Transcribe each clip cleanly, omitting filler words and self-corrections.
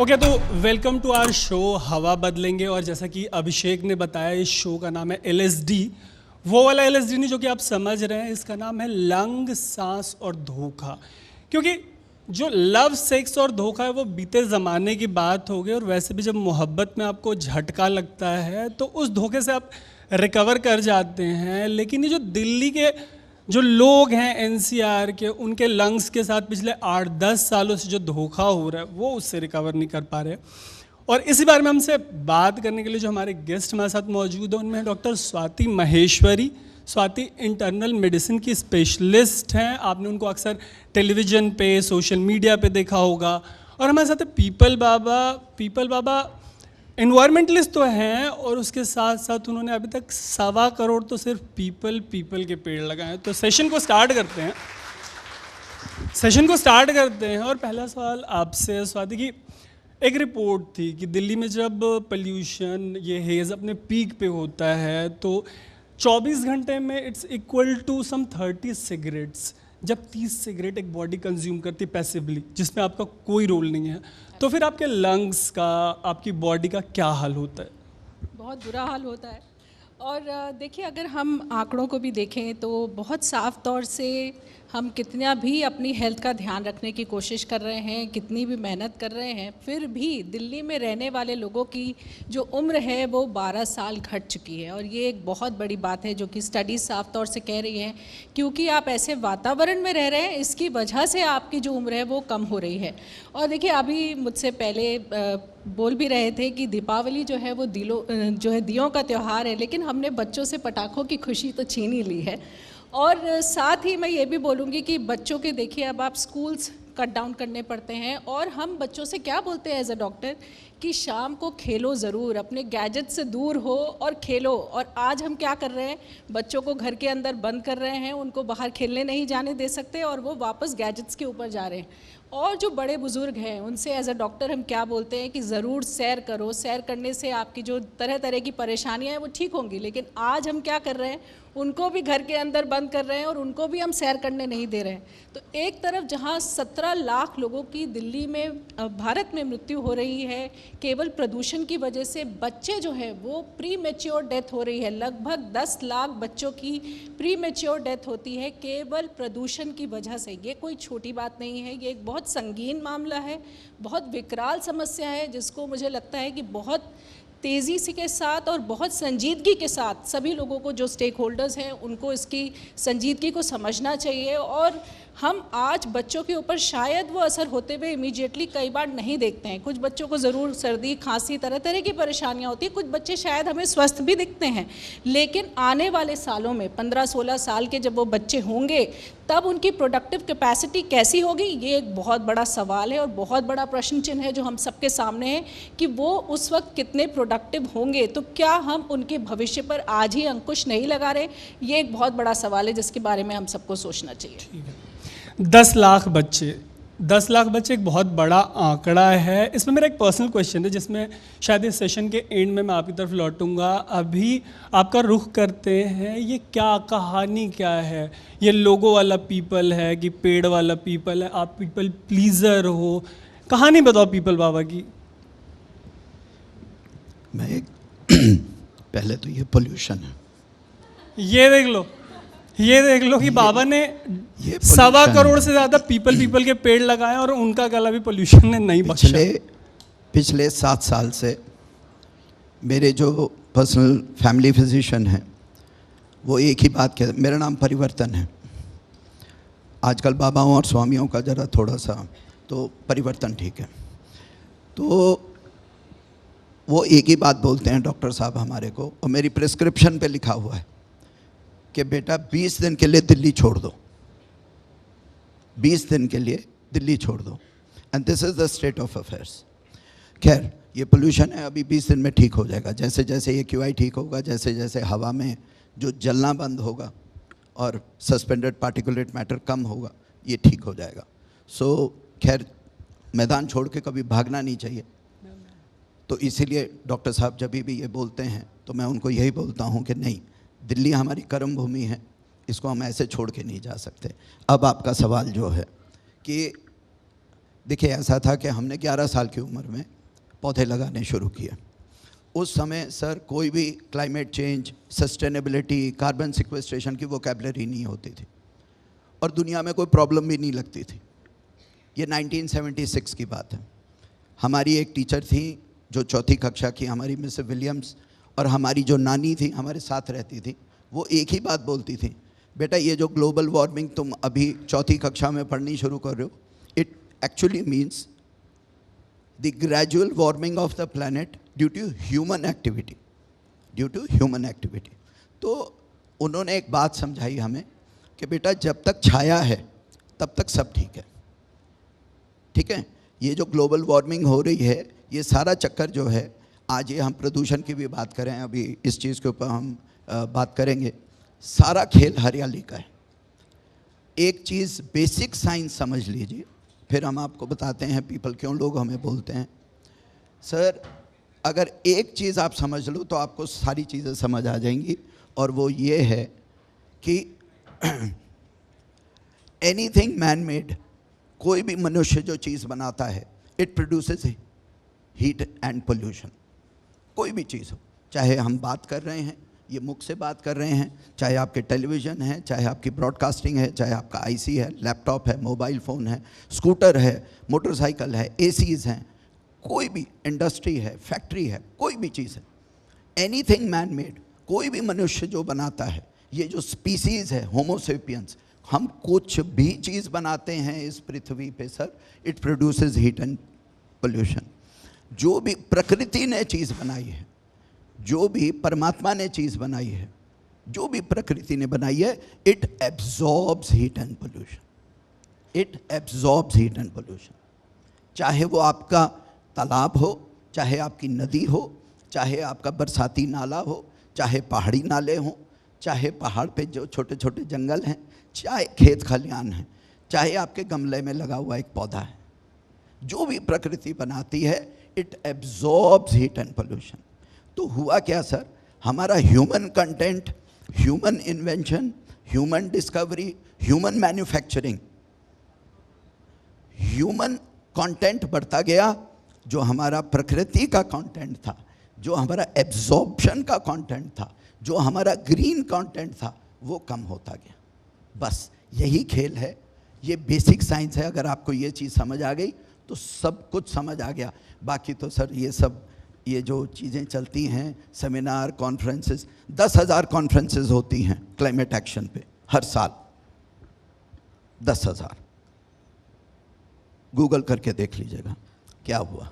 Okay तो welcome to our show हवा बदलेंगे। और जैसा कि अभिषेक ने बताया, इस शो का नाम है LSD। वो वाला LSD नहीं जो कि आप समझ रहे हैं, इसका नाम है लंग, सांस और धोखा। क्योंकि जो लव, सेक्स और धोखा है वो बीते ज़माने की बात हो गई। और वैसे भी जब मोहब्बत में आपको झटका लगता है तो उस धोखे से आप रिकवर कर जाते हैं। लेकिन ये जो दिल्ली के जो लोग हैं NCR के, उनके लंग्स के साथ पिछले 8-10 सालों से जो धोखा हो रहा है वो उससे रिकवर नहीं कर पा रहे। और इसी बारे में हमसे बात करने के लिए जो हमारे गेस्ट हमारे साथ मौजूद हैं, उनमें doctor Swati Maheshwari. Swati internal medicine की स्पेशलिस्ट हैं। आपने उनको अक्सर टेलीविज़न पे, सोशल मीडिया पे देखा होगा। और हमारे साथ है पीपल बाबा इन्वायरमेंटलिस्ट तो हैं, और उसके साथ साथ उन्होंने अभी तक 1.25 करोड़ तो सिर्फ पीपल के पेड़ लगाए हैं। तो सेशन को स्टार्ट करते हैं। और पहला सवाल आपसे स्वाति की, एक रिपोर्ट थी कि दिल्ली में जब पोल्यूशन, ये हेज़ अपने पीक पे होता है तो 24 घंटे में it's equal to some 30 cigarettes. जब 30 सिगरेट एक बॉडी कंज्यूम करती है पैसिवली, जिसमें आपका कोई रोल नहीं है, तो फिर आपके लंग्स का, आपकी बॉडी का क्या हाल होता है? बहुत बुरा हाल होता है। और देखिए, अगर हम आंकड़ों को भी देखें तो बहुत साफ तौर से हम कितना भी अपनी हेल्थ का ध्यान रखने की कोशिश कर रहे हैं, कितनी भी मेहनत कर रहे हैं, फिर भी दिल्ली में रहने वाले लोगों की जो उम्र है वो 12 साल घट चुकी है। और ये एक बहुत बड़ी बात है जो कि स्टडीज़ साफ तौर से कह रही हैं, क्योंकि आप ऐसे वातावरण में रह रहे हैं, इसकी वजह से आपकी जो उम्र है वो कम हो रही है। और देखिए, अभी मुझसे पहले बोल भी रहे थे कि दीपावली जो है वो दियों का त्यौहार है, लेकिन हमने बच्चों से पटाखों की खुशी तो छीन ही ली है। और साथ ही मैं ये भी बोलूँगी कि बच्चों के, देखिए अब आप स्कूल्स कट डाउन करने पड़ते हैं, और हम बच्चों से क्या बोलते हैं एज अ डॉक्टर कि शाम को खेलो ज़रूर, अपने गैजेट से दूर हो और खेलो। और आज हम क्या कर रहे हैं, बच्चों को घर के अंदर बंद कर रहे हैं, उनको बाहर खेलने नहीं जाने दे सकते, और वो वापस गैजेट्स के ऊपर जा रहे हैं। और जो बड़े बुज़ुर्ग हैं उनसे एज अ डॉक्टर हम क्या बोलते हैं कि ज़रूर सैर करो, सैर करने से आपकी जो तरह तरह की परेशानियां हैं वो ठीक होंगी। लेकिन आज हम क्या कर रहे हैं, उनको भी घर के अंदर बंद कर रहे हैं और उनको भी हम सैर करने नहीं दे रहे हैं। तो एक तरफ जहां 17 लाख लोगों की दिल्ली में, भारत में मृत्यु हो रही है केवल प्रदूषण की वजह से, बच्चे जो है वो प्री मेच्योर डेथ हो रही है। लगभग 10 लाख बच्चों की प्री मेच्योर डेथ होती है केवल प्रदूषण की वजह से। ये कोई छोटी बात नहीं है, ये एक बहुत संगीन मामला है, बहुत विकराल समस्या है, जिसको मुझे लगता है कि बहुत तेज़ी से के साथ और बहुत संजीदगी के साथ सभी लोगों को, जो स्टेक होल्डर्स हैं, उनको इसकी संजीदगी को समझना चाहिए। और हम आज बच्चों के ऊपर शायद वो असर होते हुए इमीडिएटली कई बार नहीं देखते हैं। कुछ बच्चों को ज़रूर सर्दी, खांसी, तरह तरह की परेशानियां होती हैं, कुछ बच्चे शायद हमें स्वस्थ भी दिखते हैं, लेकिन आने वाले सालों में 15-16 साल के जब वो बच्चे होंगे तब उनकी प्रोडक्टिव कैपेसिटी कैसी होगी, ये एक बहुत बड़ा सवाल है और बहुत बड़ा प्रश्न चिन्ह है जो हम सबके सामने है कि वो उस वक्त कितने प्रोडक्टिव होंगे। तो क्या हम उनके भविष्य पर आज ही अंकुश नहीं लगा रहे, ये एक बहुत बड़ा सवाल है जिसके बारे में हम सबको सोचना चाहिए। 10 लाख बच्चे एक बहुत बड़ा आंकड़ा है। इसमें मेरा एक पर्सनल क्वेश्चन है जिसमें शायद इस सेशन के एंड में मैं आपकी तरफ लौटूंगा। अभी आपका रुख करते हैं, ये क्या कहानी क्या है? ये लोगो वाला पीपल है कि पेड़ वाला पीपल है? आप पीपल प्लीज़र हो? कहानी बताओ पीपल बाबा की। मैं पहले तो ये पोल्यूशन है, ये देख लो कि बाबा ने 1.25 करोड़ से ज़्यादा पीपल के पेड़ लगाए और उनका गला भी पोल्यूशन ने नहीं बख्शा। पिछले 7 साल से मेरे जो पर्सनल फैमिली फिजिशियन हैं वो एक ही बात कहते, मेरा नाम परिवर्तन है। आजकल बाबाओं और स्वामियों का ज़रा थोड़ा सा तो परिवर्तन ठीक है, तो वो एक ही बात बोलते हैं डॉक्टर साहब हमारे को, और मेरी प्रिस्क्रिप्शन पे लिखा हुआ है कि बेटा 20 दिन के लिए दिल्ली छोड़ दो, 20 दिन के लिए दिल्ली छोड़ दो, and this is the state of affairs. खैर, ये पोल्यूशन है, अभी 20 दिन में ठीक हो जाएगा। जैसे जैसे ये QI ठीक होगा, जैसे जैसे हवा में जो जलना बंद होगा और सस्पेंडेड पार्टिकुलेट मैटर कम होगा, ये ठीक हो जाएगा। सो खैर, मैदान छोड़ के कभी भागना नहीं चाहिए। तो इसीलिए डॉक्टर साहब जब भी ये बोलते हैं तो मैं उनको यही बोलता हूँ कि नहीं, दिल्ली हमारी कर्म भूमि है, इसको हम ऐसे छोड़ के नहीं जा सकते। अब आपका सवाल जो है कि देखिए ऐसा था कि हमने 11 साल की उम्र में पौधे लगाने शुरू किए। उस समय सर कोई भी climate change, sustainability, carbon sequestration की वोकैबुलरी नहीं होती थी और दुनिया में कोई प्रॉब्लम भी नहीं लगती थी। ये 1976 की बात है। हमारी एक टीचर थी जो चौथी कक्षा की, हमारी मिस विलियम्स, और हमारी जो नानी थी हमारे साथ रहती थी, वो एक ही बात बोलती थी, बेटा ये जो ग्लोबल वार्मिंग तुम अभी चौथी कक्षा में पढ़नी शुरू कर रहे हो, it actually means the gradual warming of the planet due to human activity, due to human activity. तो उन्होंने एक बात समझाई हमें कि बेटा जब तक छाया है तब तक सब ठीक है, ठीक है। ये जो ग्लोबल वार्मिंग हो रही है, ये सारा चक्कर जो है, आज ये हम प्रदूषण की भी बात करें, अभी इस चीज़ के ऊपर हम बात करेंगे, सारा खेल हरियाली का है। एक चीज़ बेसिक साइंस समझ लीजिए, फिर हम आपको बताते हैं पीपल क्यों लोग हमें बोलते हैं। सर अगर एक चीज़ आप समझ लो तो आपको सारी चीज़ें समझ आ जाएंगी, और वो ये है कि एनीथिंग मैन मेड, कोई भी मनुष्य जो चीज़ बनाता है, it produces heat and pollution. कोई भी चीज़ हो, चाहे हम बात कर रहे हैं, ये मुख से बात कर रहे हैं, चाहे आपके टेलीविज़न है, चाहे आपकी ब्रॉडकास्टिंग है, चाहे आपका आईसी है, लैपटॉप है, मोबाइल फ़ोन है, स्कूटर है, मोटरसाइकिल है, एसीज़ हैं, कोई भी इंडस्ट्री है, फैक्ट्री है, कोई भी चीज़ है, एनीथिंग मैन मेड, कोई भी मनुष्य जो बनाता है, ये जो स्पीसीज़ है होमो सेपियंस, हम कुछ भी चीज़ बनाते हैं इस पृथ्वी पे sir, it produces heat and pollution. जो भी प्रकृति ने चीज़ बनाई है, जो भी परमात्मा ने चीज़ बनाई है, जो भी प्रकृति ने बनाई है, it absorbs heat and pollution, it absorbs heat and pollution. चाहे वो आपका तालाब हो, चाहे आपकी नदी हो, चाहे आपका बरसाती नाला हो, चाहे पहाड़ी नाले हों, चाहे पहाड़ पे जो छोटे छोटे जंगल हैं, चाहे खेत खलियान हैं, चाहे आपके गमले में लगा हुआ एक पौधा है, जो भी प्रकृति बनाती है, it absorbs heat and pollution. तो हुआ क्या सर, हमारा human content, human invention, human discovery, human manufacturing, human content बढ़ता गया, जो हमारा प्रकृति का कंटेंट था, जो हमारा एब्जॉर्प्शन का कंटेंट था, जो हमारा ग्रीन कंटेंट था, वो कम होता गया। बस यही खेल है, ये बेसिक साइंस है। अगर आपको ये चीज़ समझ आ गई तो सब कुछ समझ आ गया। बाकी तो सर ये सब, ये जो चीज़ें चलती हैं, सेमिनार, कॉन्फ्रेंसेस, 10,000 कॉन्फ्रेंसेस होती हैं क्लाइमेट एक्शन पे हर साल, 10,000। गूगल करके देख लीजिएगा क्या हुआ।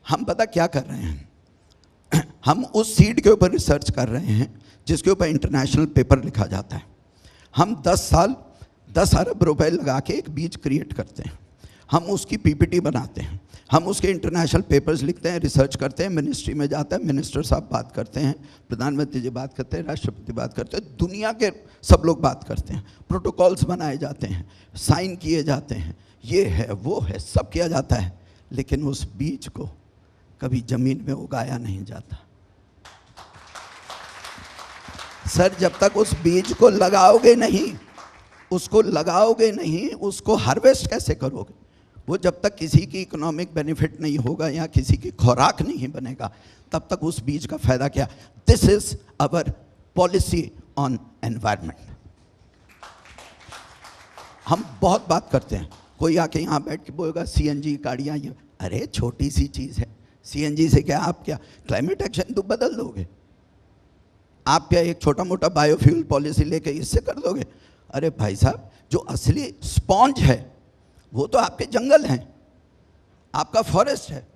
हम पता क्या कर रहे हैं, हम उस सीड के ऊपर रिसर्च कर रहे हैं जिसके ऊपर इंटरनेशनल पेपर लिखा जाता है। हम 10 साल 10 अरब रुपए लगा के एक बीज क्रिएट करते हैं, हम उसकी पीपीटी बनाते हैं, हम उसके इंटरनेशनल पेपर्स लिखते हैं, रिसर्च करते हैं, मिनिस्ट्री में जाता है, मिनिस्टर साहब बात करते हैं, प्रधानमंत्री जी बात करते हैं, राष्ट्रपति बात करते हैं, दुनिया के सब लोग बात करते हैं, प्रोटोकॉल्स बनाए जाते हैं, साइन किए जाते हैं, ये है वो है, सब किया जाता है, लेकिन उस बीज को कभी ज़मीन में उगाया नहीं जाता। सर जब तक उस बीज को लगाओगे नहीं, उसको लगाओगे नहीं, उसको हार्वेस्ट कैसे करोगे? वो जब तक किसी की इकोनॉमिक बेनिफिट नहीं होगा या किसी की खुराक नहीं बनेगा, तब तक उस बीज का फायदा क्या? This is our policy on environment. हम बहुत बात करते हैं, कोई आके यहाँ बैठ के बोलेगा सीएनजी गाड़ियाँ, ये अरे छोटी सी चीज़ है, सीएनजी से क्या आप क्या क्लाइमेट एक्शन तो बदल दोगे? आप क्या एक छोटा मोटा बायोफ्यूल पॉलिसी लेके इससे कर दोगे? अरे भाई साहब, जो असली स्पॉन्ज है वो तो आपके जंगल हैं, आपका फॉरेस्ट है,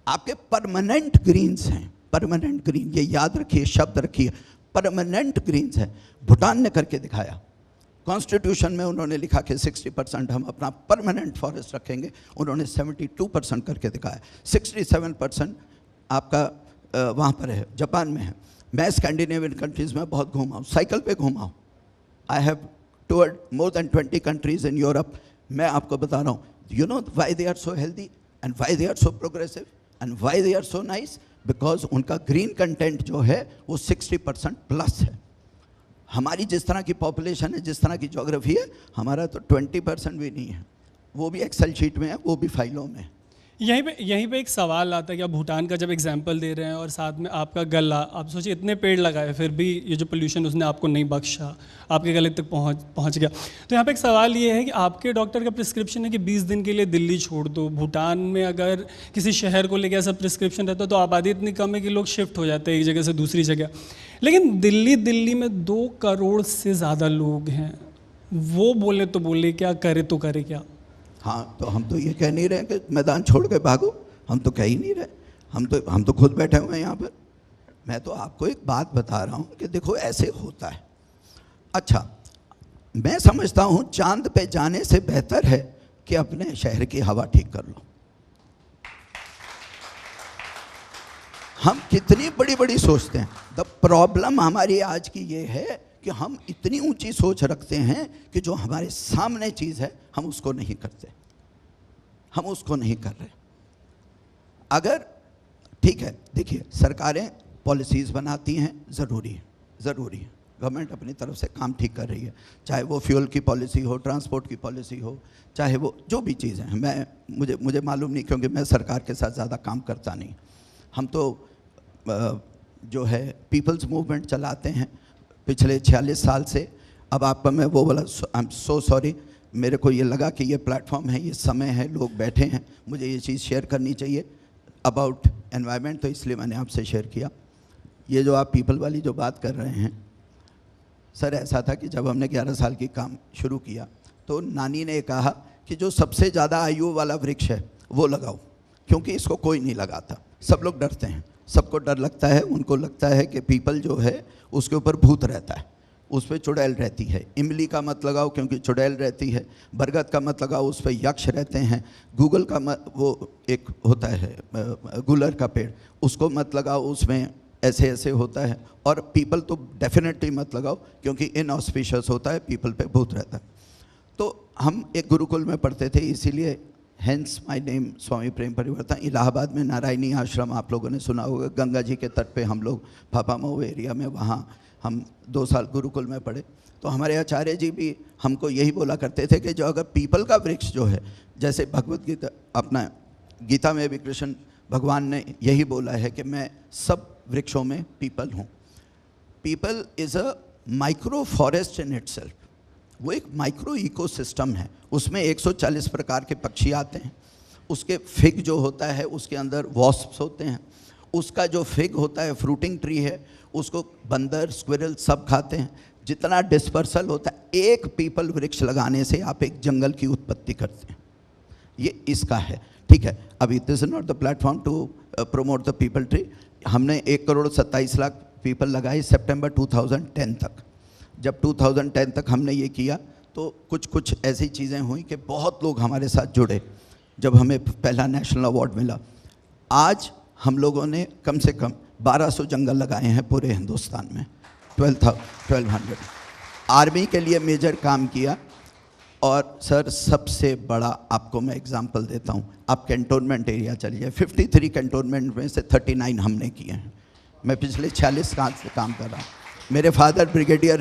आपके परमानेंट ग्रीन्स हैं। परमानेंट ग्रीन, ये याद रखिए, शब्द रखिए, परमानेंट ग्रीन्स है। भूटान ने करके दिखाया, कॉन्स्टिट्यूशन में उन्होंने लिखा कि 60% हम अपना परमानेंट फॉरेस्ट रखेंगे, उन्होंने 72% करके दिखाया। 67% आपका वहाँ पर है, जापान में है। मैं स्कैंडिनेवियन कंट्रीज़ में बहुत घूमा हूँ, साइकिल पे घूमा हूँ। I have toured more than 20 countries in Europe. मैं आपको बता रहा हूँ, you know why they are so healthy and why they are so progressive and why they are so nice, because उनका ग्रीन कंटेंट जो है वो 60% प्लस है। हमारी जिस तरह की पॉपुलेशन है, जिस तरह की ज्योग्राफी है, हमारा तो 20% भी नहीं है। वो भी एक्सेल शीट में है, वो भी फाइलों में। यहीं पे एक सवाल आता है कि आप भूटान का जब एग्जाम्पल दे रहे हैं और साथ में आपका गला, आप सोचिए इतने पेड़ लगाए फिर भी ये जो पोल्यूशन उसने आपको नहीं बख्शा, आपके गले तक पहुंच गया। तो यहाँ पे एक सवाल ये है कि आपके डॉक्टर का प्रिस्क्रिप्शन है कि 20 दिन के लिए दिल्ली छोड़ दो। भूटान में अगर किसी शहर को लेकर ऐसा प्रिस्क्रिप्शन रहता तो आबादी इतनी कम है कि लोग शिफ्ट हो जाते हैं एक जगह से दूसरी जगह। लेकिन दिल्ली में 2 करोड़ से ज़्यादा लोग हैं, वो बोले तो बोले क्या, करे तो करे क्या? हाँ, तो हम तो ये कह नहीं रहे कि मैदान छोड़ के भागो, हम तो कह ही नहीं रहे, हम तो खुद बैठे हुए हैं यहाँ पर। मैं तो आपको एक बात बता रहा हूँ कि देखो ऐसे होता है। अच्छा, मैं समझता हूँ चांद पे जाने से बेहतर है कि अपने शहर की हवा ठीक कर लो। हम कितनी बड़ी बड़ी सोचते हैं। द प्रॉब्लम हमारी आज की ये है कि हम इतनी ऊंची सोच रखते हैं कि जो हमारे सामने चीज़ है हम उसको नहीं करते, हम उसको नहीं कर रहे। अगर ठीक है, देखिए सरकारें पॉलिसीज़ बनाती हैं, ज़रूरी है, गवर्नमेंट अपनी तरफ से काम ठीक कर रही है, चाहे वो फ्यूल की पॉलिसी हो, ट्रांसपोर्ट की पॉलिसी हो, चाहे वो जो भी चीज़ें हैं। मुझे मालूम नहीं, क्योंकि मैं सरकार के साथ ज़्यादा काम करता नहीं। हम तो जो है पीपल्स मूवमेंट चलाते हैं पिछले 46 साल से। अब आपका मैं वो बोला, आई एम सो सॉरी, मेरे को ये लगा कि ये प्लेटफॉर्म है, ये समय है, लोग बैठे हैं, मुझे ये चीज़ शेयर करनी चाहिए अबाउट एनवायरनमेंट, तो इसलिए मैंने आपसे शेयर किया। ये जो आप पीपल वाली जो बात कर रहे हैं सर, ऐसा था कि जब हमने 11 साल की काम शुरू किया तो नानी ने कहा कि जो सबसे ज़्यादा आयु वाला वृक्ष है वो लगाओ, क्योंकि इसको कोई नहीं लगाता, सब लोग डरते हैं, सबको डर लगता है। उनको लगता है कि पीपल जो है उसके ऊपर भूत रहता है, उस पर चुड़ैल रहती है। इमली का मत लगाओ क्योंकि चुड़ैल रहती है। बरगद का मत लगाओ, उस पर यक्ष रहते हैं। गूगल का मत, वो एक होता है गुलर का पेड़, उसको मत लगाओ, उसमें ऐसे ऐसे होता है। और पीपल तो डेफिनेटली मत लगाओ क्योंकि इनऑस्पिशियस होता है, पीपल पे भूत रहता है। तो हम एक गुरुकुल में पढ़ते थे, इसीलिए हेंस माय नेम स्वामी प्रेम परिवर्तन। इलाहाबाद में नारायणी आश्रम आप लोगों ने सुना होगा, गंगा जी के तट पे हम लोग फाफामऊ एरिया में, वहाँ हम 2 साल गुरुकुल में पढ़े। तो हमारे आचार्य जी भी हमको यही बोला करते थे कि जो अगर पीपल का वृक्ष जो है, जैसे भगवत गीता, अपना गीता में भी कृष्ण भगवान ने यही बोला है कि मैं सब वृक्षों में पीपल हूँ। People is a micro forest in itself, वो एक माइक्रो इकोसिस्टम है। उसमें 140 प्रकार के पक्षी आते हैं। उसके फिग जो होता है उसके अंदर वॉस्प्स होते हैं। उसका जो फिग होता है, फ्रूटिंग ट्री है, उसको बंदर, स्क्विरल सब खाते हैं। जितना डिस्पर्सल होता है, एक पीपल वृक्ष लगाने से आप एक जंगल की उत्पत्ति करते हैं। ये इसका है, ठीक है। अभी this is not the platform to promote the peepal tree. हमने 1,27,00,000 पीपल लगाए सितंबर 2010 तक। जब 2010 तक हमने ये किया तो कुछ ऐसी चीज़ें हुई कि बहुत लोग हमारे साथ जुड़े। जब हमें पहला नेशनल अवार्ड मिला, आज हम लोगों ने कम से कम 1200 जंगल लगाए हैं पूरे हिंदुस्तान में, 1200। आर्मी के लिए मेजर काम किया। और सर सबसे बड़ा आपको मैं एग्जांपल देता हूँ, आप कैंटोनमेंट एरिया चलिए, 53 कैंटोनमेंट में से 39 हमने किए हैं। मैं पिछले 46 साल से काम कर रहा हूँ। मेरे फादर ब्रिगेडियर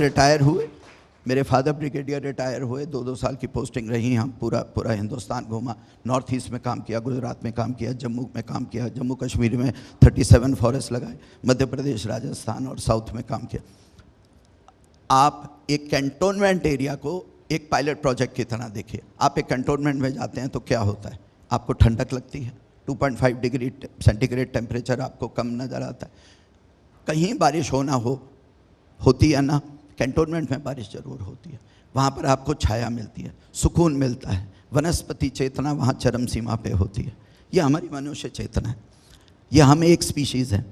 रिटायर हुए, 2 साल की पोस्टिंग रही। हम पूरा हिंदुस्तान घूमा, नॉर्थ ईस्ट में काम किया, गुजरात में काम किया, जम्मू में काम किया, जम्मू कश्मीर में 37 फॉरेस्ट लगाए, मध्य प्रदेश, राजस्थान और साउथ में काम किया। आप एक कैंटोनमेंट एरिया को एक पायलट प्रोजेक्ट की तरह देखिए। आप एक कैंटोनमेंट में जाते हैं तो क्या होता है, आपको ठंडक लगती है, 2.5 डिग्री सेंटीग्रेड टेम्परेचर आपको कम नज़र आता है। कहीं बारिश होती है ना, कैंटोनमेंट में बारिश ज़रूर होती है। वहाँ पर आपको छाया मिलती है, सुकून मिलता है, वनस्पति चेतना वहाँ चरम सीमा पे होती है। ये हमारी मनुष्य चेतना है। ये हम एक स्पीशीज़ हैं,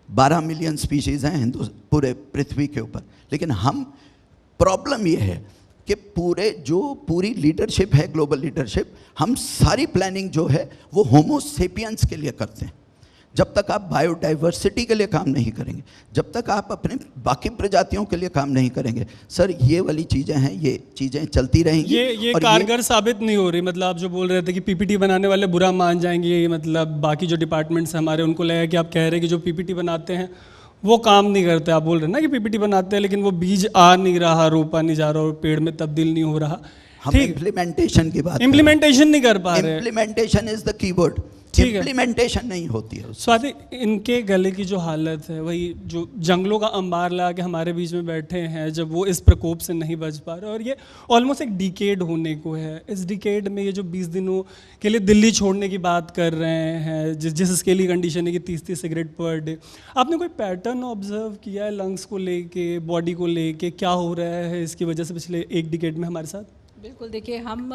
12 मिलियन स्पीशीज़ हैं पूरे पृथ्वी के ऊपर। लेकिन हम, प्रॉब्लम ये है कि पूरी लीडरशिप है, ग्लोबल लीडरशिप, हम सारी प्लानिंग जो है वो होमो सेपियंस के लिए करते हैं। जब तक आप बायोडाइवर्सिटी के लिए काम नहीं करेंगे, जब तक आप अपने बाकी प्रजातियों के लिए काम नहीं करेंगे, सर ये वाली चीज़ें हैं, ये चीज़ें चलती रहेंगी। ये कारगर साबित नहीं हो रही। मतलब आप जो बोल रहे थे कि पीपीटी बनाने वाले बुरा मान जाएंगे, मतलब बाकी जो डिपार्टमेंट्स हमारे, उनको लगेगा कि आप कह रहे हैं कि जो पीपीटी बनाते हैं वो काम नहीं करते। आप बोल रहे हैं ना कि पीपीटी बनाते हैं लेकिन वो बीज आ नहीं रहा, रोपा नहीं जा रहा और पेड़ में तब्दील नहीं हो रहा। हम ठीक है। इम्प्लीमेंटेशन की बात इम्प्लीमेंटेशन नहीं कर पा रहे। इम्प्लीमेंटेशन इज द कीवर्ड, ठीक है। इम्प्लीमेंटेशन नहीं होती है उसमें। स्वाति, इनके गले की जो हालत है, वही जो जंगलों का अंबार ला के हमारे बीच में बैठे हैं, जब वो इस प्रकोप से नहीं बच पा रहे, और ये ऑलमोस्ट एक डिकेड होने को है। इस डिकेड में ये जो 20 दिनों के लिए दिल्ली छोड़ने की बात कर रहे हैं, जिस स्केली कंडीशन है कि 30 सिगरेट पर डे, आपने कोई पैटर्न ऑब्जर्व किया है लंग्स को लेके, बॉडी को लेके, क्या हो रहा है इसकी वजह से पिछले एक डिकेड में हमारे साथ? बिल्कुल, देखिए हम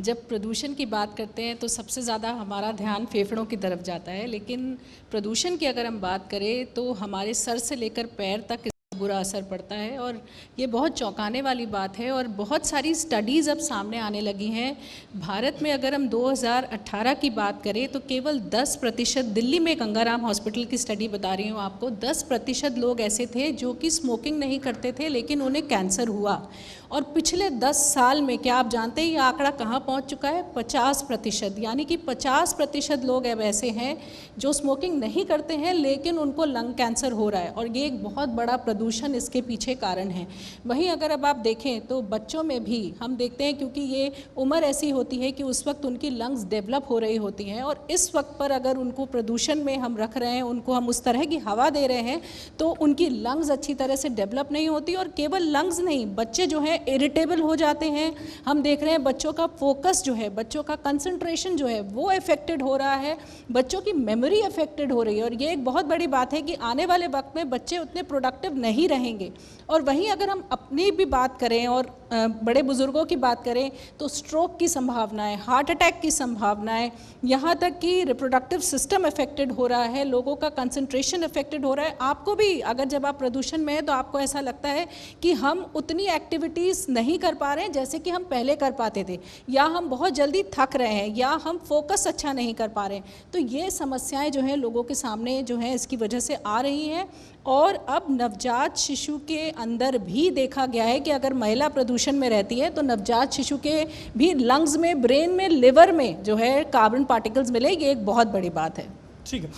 जब प्रदूषण की बात करते हैं तो सबसे ज़्यादा हमारा ध्यान फेफड़ों की तरफ जाता है, लेकिन प्रदूषण की अगर हम बात करें तो हमारे सर से लेकर पैर तक इसका बुरा असर पड़ता है, और ये बहुत चौंकाने वाली बात है। और बहुत सारी स्टडीज़ अब सामने आने लगी हैं। भारत में अगर हम 2018 की बात करें तो केवल 10%, दिल्ली में गंगाराम हॉस्पिटल की स्टडी बता रही हूँ आपको, 10% लोग ऐसे थे जो कि स्मोकिंग नहीं करते थे लेकिन उन्हें कैंसर हुआ। और पिछले 10 साल में क्या आप जानते हैं ये आंकड़ा कहाँ पहुँच चुका है? 50%, यानी कि 50% लोग अब ऐसे हैं जो स्मोकिंग नहीं करते हैं लेकिन उनको लंग कैंसर हो रहा है, और ये एक बहुत बड़ा प्रदूषण इसके पीछे कारण है। वहीं अगर अब आप देखें तो बच्चों में भी हम देखते हैं, क्योंकि ये उम्र ऐसी होती है कि उस वक्त उनकी लंग्स डेवलप हो रही होती हैं, और इस वक्त पर अगर उनको प्रदूषण में हम रख रहे हैं, उनको हम उस तरह की हवा दे रहे हैं, तो उनकी लंग्स अच्छी तरह से डेवलप नहीं होती। और केवल लंग्स नहीं, बच्चे जो हैं इरिटेबल हो जाते हैं। हम देख रहे हैं बच्चों का फोकस जो है, बच्चों का कंसंट्रेशन जो है वो अफेक्टेड हो रहा है, बच्चों की मेमोरी अफेक्टेड हो रही है, और ये एक बहुत बड़ी बात है कि आने वाले वक्त में बच्चे उतने प्रोडक्टिव नहीं रहेंगे। और वहीं अगर हम अपनी भी बात करें और बड़े बुजुर्गों की बात करें तो स्ट्रोक की संभावनाएं, हार्ट अटैक की संभावनाएं, यहाँ तक कि रिप्रोडक्टिव सिस्टम अफेक्टेड हो रहा है, लोगों का कंसंट्रेशन अफेक्टेड हो रहा है। आपको भी अगर जब आप प्रदूषण में हैं तो आपको ऐसा लगता है कि हम उतनी एक्टिविटीज़ नहीं कर पा रहे हैं जैसे कि हम पहले कर पाते थे, या हम बहुत जल्दी थक रहे हैं, या हम फोकस अच्छा नहीं कर पा रहे हैं। तो ये समस्याएं जो हैं लोगों के सामने जो हैं इसकी वजह से आ रही हैं। और अब नवजात शिशु के अंदर भी देखा गया है कि अगर महिला प्रदूषण में रहती है तो नवजात शिशु के भी लंग्स में, ब्रेन में, लिवर में जो है कार्बन पार्टिकल्स मिले, ये एक बहुत बड़ी बात है। ठीक है।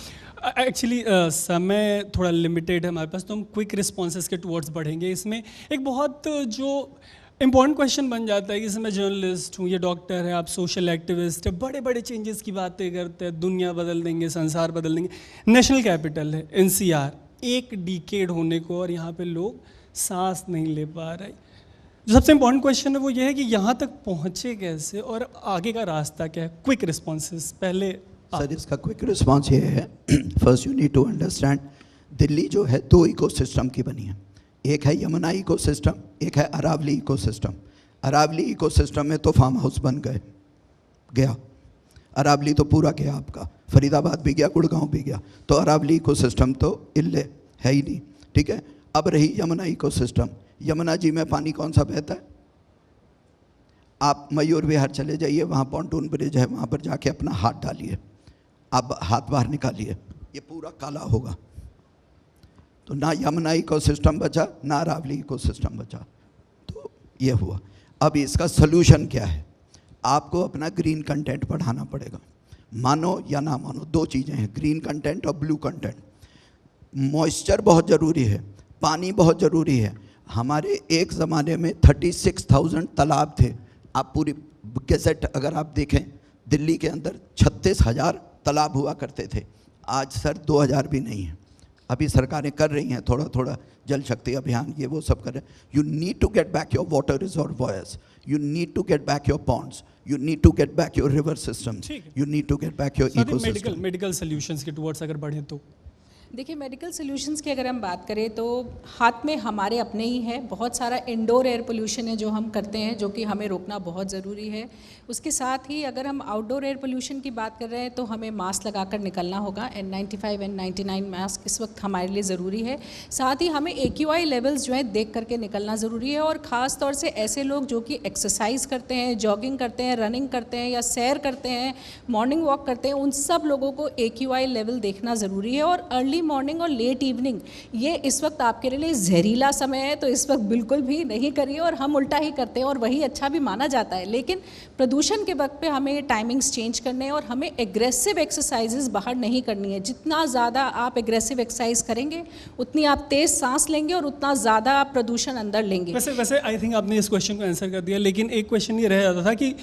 एक्चुअली समय थोड़ा लिमिटेड है हमारे पास, तो हम क्विक रिस्पॉन्सेज के टुवर्ड्स बढ़ेंगे। इसमें एक बहुत जो इम्पॉर्टेंट क्वेश्चन बन जाता है कि जैसे मैं जर्नलिस्ट हूँ, ये डॉक्टर है, आप सोशल एक्टिविस्ट है, बड़े बड़े चेंजेस की बातें करते हैं, दुनिया बदल देंगे, संसार बदल देंगे। नेशनल कैपिटल है NCR, एक डिकेड होने को, और यहाँ पे लोग सांस नहीं ले पा रहे। जो सबसे इम्पॉर्टेंट क्वेश्चन है वो ये है कि यहाँ तक पहुँचे कैसे और आगे का रास्ता क्या है? क्विक रिस्पॉन्सेज पहले। सर इसका क्विक रिस्पॉन्स ये है, first you need to understand, Delhi जो है 2 इकोसिस्टम की बनी है। एक है यमुना इकोसिस्टम, एक है अरावली इकोसिस्टम। अरावली इकोसिस्टम में तो फार्म हाउस बन गया, अरावली तो पूरा गया आपका, फरीदाबाद भी गया, गुड़गांव भी गया, तो अरावली इकोसिस्टम तो इल्ले है ही नहीं। ठीक है, अब रही यमुना इकोसिस्टम। यमुना जी में पानी कौन सा बहता है? आप मयूर विहार चले जाइए, वहाँ पॉन्टून ब्रिज है, वहाँ पर जाके अपना हाथ डालिए, आप हाथ बाहर निकालिए, ये पूरा काला होगा। तो ना यमुना इकोसिस्टम बचा, ना अरावली इकोसिस्टम बचा। तो ये हुआ। अब इसका सलूशन क्या है? आपको अपना ग्रीन कंटेंट बढ़ाना पड़ेगा, मानो या ना मानो, 2 चीज़ें हैं, ग्रीन कंटेंट और ब्लू कंटेंट। मॉइस्चर बहुत ज़रूरी है, पानी बहुत ज़रूरी है। हमारे एक ज़माने में 36,000 तालाब थे। आप पूरी गैजेट अगर आप देखें, दिल्ली के अंदर 36,000 तालाब हुआ करते थे। आज सर 2,000 भी नहीं है। अभी सरकारें कर रही हैं थोड़ा थोड़ा, जल शक्ति अभियान, ये वो सब कर रहे हैं। You need to get back your water reservoirs, you need to get back your ponds, you need to get back your river systems, you need to get back your ecosystem. Medical solutions के towards अगर बढ़े तो देखिए, medical solutions की अगर हम बात करें तो हाथ में हमारे अपने ही है। बहुत सारा इंडोर एयर पोल्यूशन है जो हम करते हैं, जो कि हमें रोकना बहुत ज़रूरी है। उसके साथ ही अगर हम आउटडोर एयर पोल्यूशन की बात कर रहे हैं तो हमें मास्क लगाकर निकलना होगा। N95 N99 मास्क इस वक्त हमारे लिए ज़रूरी है। साथ ही हमें AQI लेवल्स जो है देख करके निकलना ज़रूरी है, और ख़ास तौर से ऐसे लोग जो कि एक्सरसाइज करते हैं, जॉगिंग करते हैं, रनिंग करते हैं या सैर करते हैं, मॉर्निंग वॉक करते हैं, उन सब लोगों को AQI लेवल देखना ज़रूरी है। और अर्ली अर्ली मॉर्निंग और लेट इवनिंग, ये इस वक्त आपके लिए जहरीला समय है, तो इस वक्त बिल्कुल भी नहीं करिए। और हम उल्टा ही करते हैं और वही अच्छा भी माना जाता है। लेकिन प्रदूषण के वक्त पे हमें टाइमिंग्स चेंज करने हैं और हमें एग्रेसिव एक्सरसाइजेज बाहर नहीं करनी है। जितना ज़्यादा आप एग्रेसिव एक्सरसाइज करेंगे उतनी आप तेज़ सांस लेंगे और उतना ज़्यादा आप प्रदूषण अंदर लेंगे। वैसे आई थिंक आपने इस क्वेश्चन को आंसर कर दिया, लेकिन एक क्वेश्चन ये रह जाता था कि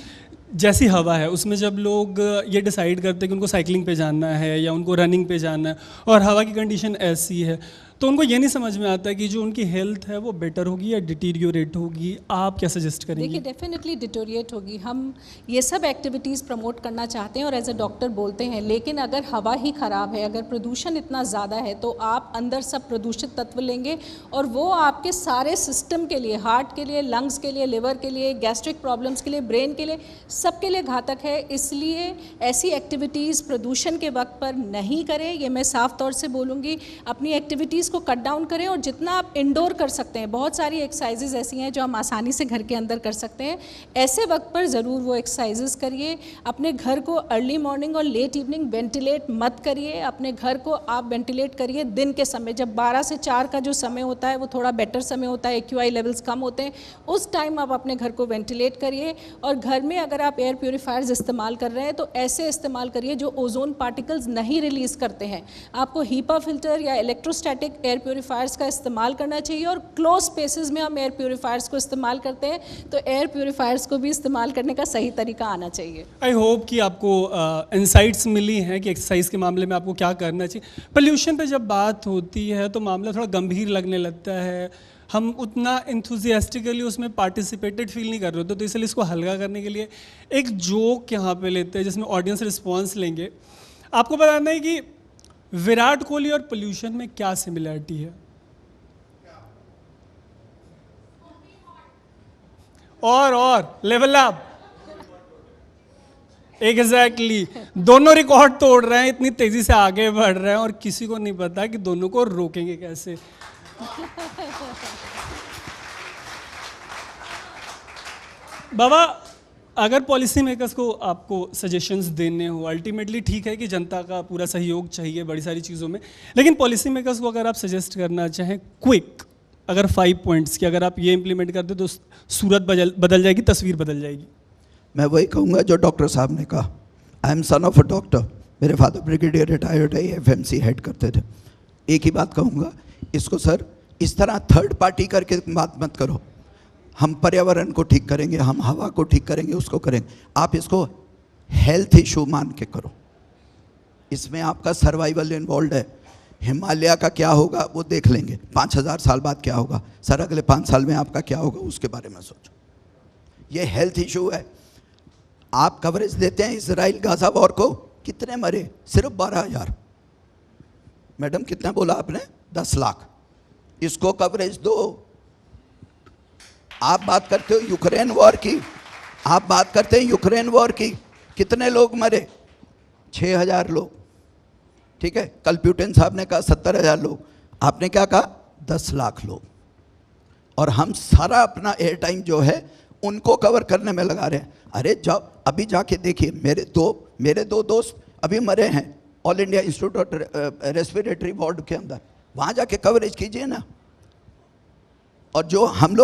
जैसी हवा है उसमें जब लोग ये डिसाइड करते हैं कि उनको साइकिलिंग पे जाना है या उनको रनिंग पे जाना है और हवा की कंडीशन ऐसी है, तो उनको ये नहीं समझ में आता कि जो उनकी हेल्थ है वो बेटर होगी या डिटीरियोरेट होगी। आप क्या सजेस्ट करेंगे? देखिए, डेफिनेटली डिटोरिएट होगी। हम ये सब एक्टिविटीज़ प्रमोट करना चाहते हैं और एज अ डॉक्टर बोलते हैं, लेकिन अगर हवा ही ख़राब है, अगर प्रदूषण इतना ज़्यादा है, तो आप अंदर सब प्रदूषित तत्व लेंगे और वो आपके सारे सिस्टम के लिए, हार्ट के लिए, लंग्स के लिए, लिवर के लिए, गैस्ट्रिक प्रॉब्लम्स के लिए, ब्रेन के लिए, सबके लिए घातक है। इसलिए ऐसी एक्टिविटीज़ प्रदूषण के वक्त पर नहीं करें, ये मैं साफ तौर से बोलूँगी। अपनी एक्टिविटीज़ को कट डाउन करें और जितना आप इंडोर कर सकते हैं, बहुत सारी एक्सरसाइजेज ऐसी हैं जो हम आसानी से घर के अंदर कर सकते हैं, ऐसे वक्त पर ज़रूर वो एक्सरसाइजेज करिए। अपने घर को अर्ली मॉर्निंग और लेट इवनिंग वेंटिलेट मत करिए। अपने घर को आप वेंटिलेट करिए दिन के समय, जब 12 से 4 का जो समय होता है वो थोड़ा बेटर समय होता है, AQI लेवल्स कम होते हैं, उस टाइम आप अपने घर को वेंटिलेट करिए। और घर में अगर आप एयर प्योरीफायर्स इस्तेमाल कर रहे हैं तो ऐसे इस्तेमाल करिए जो ओजोन पार्टिकल्स नहीं रिलीज़ करते हैं। आपको हीपा फिल्टर या इलेक्ट्रोस्टैटिक एयर प्योरीफायर्स का इस्तेमाल करना चाहिए। और क्लोज स्पेसेस में हम एयर प्योरीफायर्स को इस्तेमाल करते हैं, तो एयर प्योरीफायर्स को भी इस्तेमाल करने का सही तरीका आना चाहिए। आई होप कि आपको इंसाइट्स मिली हैं कि एक्सरसाइज के मामले में आपको क्या करना चाहिए। पोल्यूशन पे जब बात होती है तो मामला थोड़ा गंभीर लगने लगता है, हम उतना इंथुजियास्टिकली उसमें पार्टिसिपेटेड फील नहीं कर रहे होते, तो इसलिए इसको हल्का करने के लिए एक जोक यहाँ पे लेते हैं जिसमें ऑडियंस रिस्पॉन्स लेंगे। आपको बताना है कि विराट कोहली और पोल्यूशन में क्या सिमिलरिटी है? और लेवल अप। एग्जैक्टली, दोनों रिकॉर्ड तोड़ रहे हैं, इतनी तेजी से आगे बढ़ रहे हैं और किसी को नहीं पता कि दोनों को रोकेंगे कैसे। बाबा, अगर पॉलिसी मेकर्स को आपको सजेशंस देने हो, अल्टीमेटली ठीक है कि जनता का पूरा सहयोग चाहिए बड़ी सारी चीज़ों में, लेकिन पॉलिसी मेकर्स को अगर आप सजेस्ट करना चाहें क्विक, अगर 5 पॉइंट्स की अगर आप ये इंप्लीमेंट कर दे तो सूरत बदल जाएगी, तस्वीर बदल जाएगी। मैं वही कहूँगा जो डॉक्टर साहब ने कहा। I am son of a doctor, मेरे फादर ब्रिगेडियर रिटायर्ड है, FMC हेड करते थे। एक ही बात कहूँगा, इसको सर इस तरह थर्ड पार्टी करके बात मत करो। हम पर्यावरण को ठीक करेंगे, हम हवा को ठीक करेंगे, उसको करेंगे। आप इसको हेल्थ इशू मान के करो। इसमें आपका सर्वाइवल इन्वॉल्व है। हिमालय का क्या होगा वो देख लेंगे, 5000 साल बाद क्या होगा। सर अगले 5 साल में आपका क्या होगा उसके बारे में सोचो। ये हेल्थ इशू है। आप कवरेज देते हैं इजराइल गाजा वॉर को, कितने मरे? सिर्फ 12000। मैडम कितना बोला आपने? 10 लाख। इसको कवरेज दो। आप बात करते हो यूक्रेन वॉर की, आप बात करते हैं यूक्रेन वॉर की, कितने लोग मरे? 6000 लोग। ठीक है, कल प्यूटिन साहब ने कहा 70,000 लोग, आपने क्या कहा? 10 लाख लोग। और हम सारा अपना एयर टाइम जो है उनको कवर करने में लगा रहे हैं। अरे जाओ अभी जाके देखिए, मेरे दो दोस्त अभी मरे हैं all India institute of respiratory ward के अंदर, वहाँ जाके कवरेज कीजिए ना। और जो हम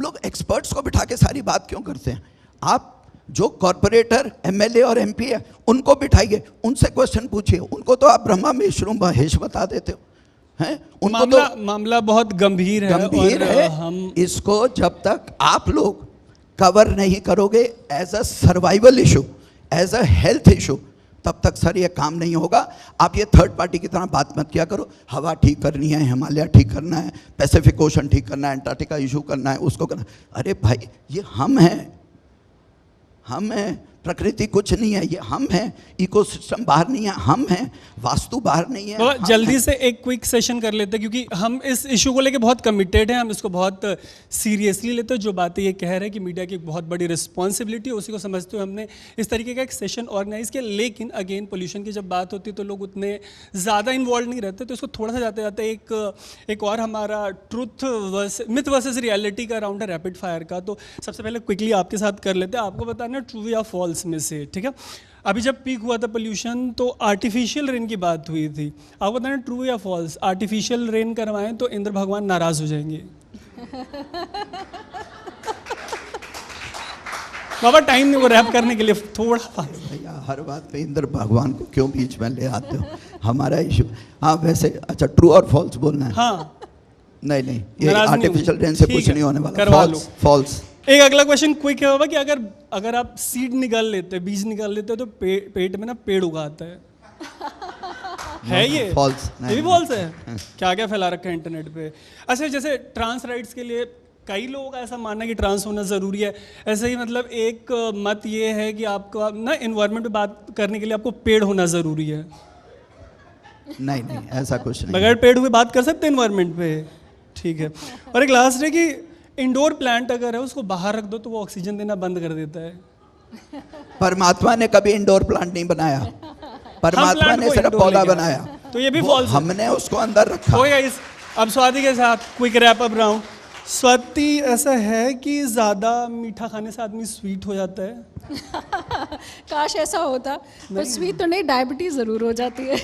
लोग एक्सपर्ट्स को बिठा के सारी बात क्यों करते हैं? आप जो कॉरपोरेटर, MLA और MP है उनको बिठाइए, उनसे क्वेश्चन पूछिए। उनको तो आप ब्रह्मा विष्णु महेश बता देते हो हैं। उनको मामला बहुत गंभीर है। हम इसको जब तक आप लोग कवर नहीं करोगे as a survival issue, as a health issue, तब तक सर ये काम नहीं होगा। आप ये थर्ड पार्टी की तरह बात मत किया करो। हवा ठीक करनी है, हिमालय ठीक करना है, पैसिफिक ओशन ठीक करना है, अंटार्कटिका इशू करना है, उसको करना। अरे भाई ये हम हैं, प्रकृति कुछ नहीं है, ये हम हैं। इकोसिस्टम बाहर नहीं है, हम हैं। वास्तु बाहर नहीं है। तो जल्दी से एक क्विक सेशन कर लेते हैं क्योंकि हम इस इशू को लेके बहुत कमिटेड हैं, हम इसको बहुत सीरियसली लेते हैं। जो बातें ये कह रहे हैं कि मीडिया की एक बहुत बड़ी रिस्पॉन्सिबिलिटी है, उसी को समझते हुए हमने इस तरीके का एक सेशन ऑर्गेनाइज किया। लेकिन अगेन पोल्यूशन की जब बात होती है तो लोग उतने ज़्यादा इन्वॉल्व नहीं रहते, तो इसको थोड़ा सा जाते जाते एक और हमारा मिथ वर्सेस रियलिटी का राउंड है रैपिड फायर का। तो सबसे पहले क्विकली आपके साथ कर लेते हैं, आपको बताना ट्रू या फॉल्स में से, ठीक है? अभी जब पीक हुआ था पोल्यूशन तो आर्टिफिशियल रेन की बात हुई थी, आप बताना ट्रू या फॉल्स, आर्टिफिशियल रेन करवाएं तो इंद्र भगवान नाराज हो जाएंगे? बाबा टाइम नहीं वो रैप करने के लिए थोड़ा। भैया हर बात पे इंद्र भगवान को क्यों बीच में ले आते हो, हमारा इशू। हाँ वैसे अच्छा ट्रू और फॉल्स बोलना है? हाँ नहीं नहीं, ये नाराज नहीं आर्टिफिशियल होंगे। रेन से ठीक कुछ है, नहीं होने वाला। करवा लो। False false. एक अगला क्वेश्चन क्विक है बाबा कि अगर आप सीड निकाल लेते, बीज निकाल लेते तो पेट में ना पेड़ उगाता है ये? फॉल्स। ये भी फॉल्स है? क्या क्या फैला रखा है इंटरनेट पे। अच्छा जैसे ट्रांस राइट्स के लिए कई लोगों का ऐसा मानना है कि ट्रांस होना ज़रूरी है, ऐसे ही मतलब एक मत ये है कि आपको ना इन्वायरमेंट पे बात करने के लिए आपको पेड़ होना ज़रूरी है। नहीं नहीं ऐसा कुछ नहीं। बगैर पेड़ हुए बात कर सकते हैं इन्वायरमेंट पे? ठीक है। और एक लास्ट है कि इंडोर प्लांट अगर है उसको बाहर रख दो तो वो ऑक्सीजन देना बंद कर देता है। परमात्मा ने कभी इंडोर प्लांट नहीं बनाया, परमात्मा प्लांट ने को सिर्फ indoor पौधा लेके बनाया, आए। तो ये भी वो फॉल्स है। हमने उसको अंदर रखा। हो गया इस अब स्वाति के साथ quick wrap up round. Swati ऐसा है कि ज़्यादा मीठा खाने से आदमी स्वीट हो जाता है? काश ऐसा होता, पर स्वीट तो नहीं, डायबिटीज़ ज़रूर हो जाती है।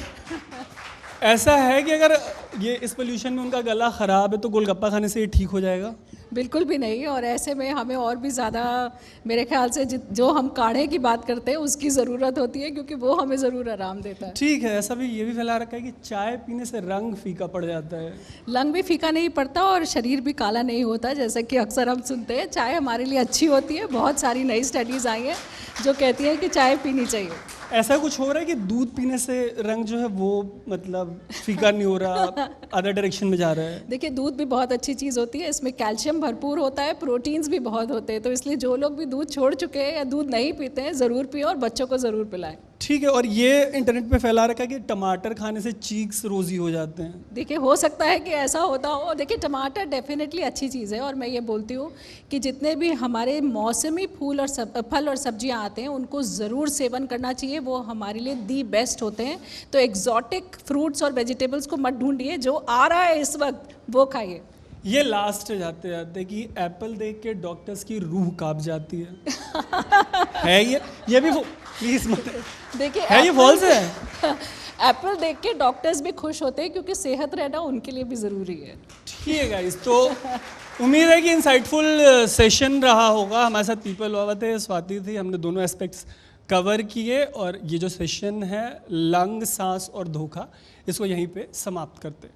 ऐसा है कि अगर ये इस पोल्यूशन में उनका गला ख़राब है तो गोलगप्पा खाने से ये ठीक हो जाएगा? बिल्कुल भी नहीं, और ऐसे में हमें और भी ज़्यादा मेरे ख्याल से जो हम काढ़े की बात करते हैं उसकी ज़रूरत होती है, क्योंकि वो हमें ज़रूर आराम देता है। ठीक है। ऐसा भी ये भी फैला रखा है कि चाय पीने से रंग फीका पड़ जाता है। लंग भी फीका नहीं पड़ता और शरीर भी काला नहीं होता, जैसा कि अक्सर हम सुनते हैं। चाय हमारे लिए अच्छी होती है, बहुत सारी नई स्टडीज़ आई हैं जो कहती हैं कि चाय पीनी चाहिए। ऐसा कुछ हो रहा है कि दूध पीने से रंग जो है वो मतलब फीका नहीं हो रहा, अदर डायरेक्शन में जा रहा है? देखिए दूध भी बहुत अच्छी चीज़ होती है, इसमें कैल्शियम भरपूर होता है, प्रोटीन्स भी बहुत होते हैं, तो इसलिए जो लोग भी दूध छोड़ चुके हैं या दूध नहीं पीते हैं ज़रूर पिए और बच्चों को ज़रूर पिलाएं। ठीक है। और ये इंटरनेट पे फैला रखा है कि टमाटर खाने से चीक्स रोजी हो जाते हैं। देखिए हो सकता है कि ऐसा होता हो। देखिए टमाटर डेफिनेटली अच्छी चीज़ है, और मैं ये बोलती हूँ कि जितने भी हमारे मौसमी फल और सब्जियाँ आते हैं उनको ज़रूर सेवन करना चाहिए, वो हमारे लिए दी बेस्ट होते हैं। तो एग्जॉटिक फ्रूट्स और वेजिटेबल्स को मत ढूंढिए, जो आ रहा है इस वक्त वो खाइए। ये लास्ट जाते जाते कि एप्पल देख के डॉक्टर्स की रूह कांप जाती है ये भी प्लीज मत। देखिए है ये फॉल्स है? एप्पल देख के डॉक्टर्स भी खुश होते हैं, क्योंकि सेहत रहना उनके लिए भी ज़रूरी है। ठीक है गाइस, तो उम्मीद है कि इंसाइटफुल सेशन रहा होगा। हमारे साथ पीपल बाबा थे, स्वाति थी, हमने दोनों एस्पेक्ट्स कवर किए, और ये जो सेशन है लंग, सांस और धोखा, इसको यहीं पे समाप्त करते हैं।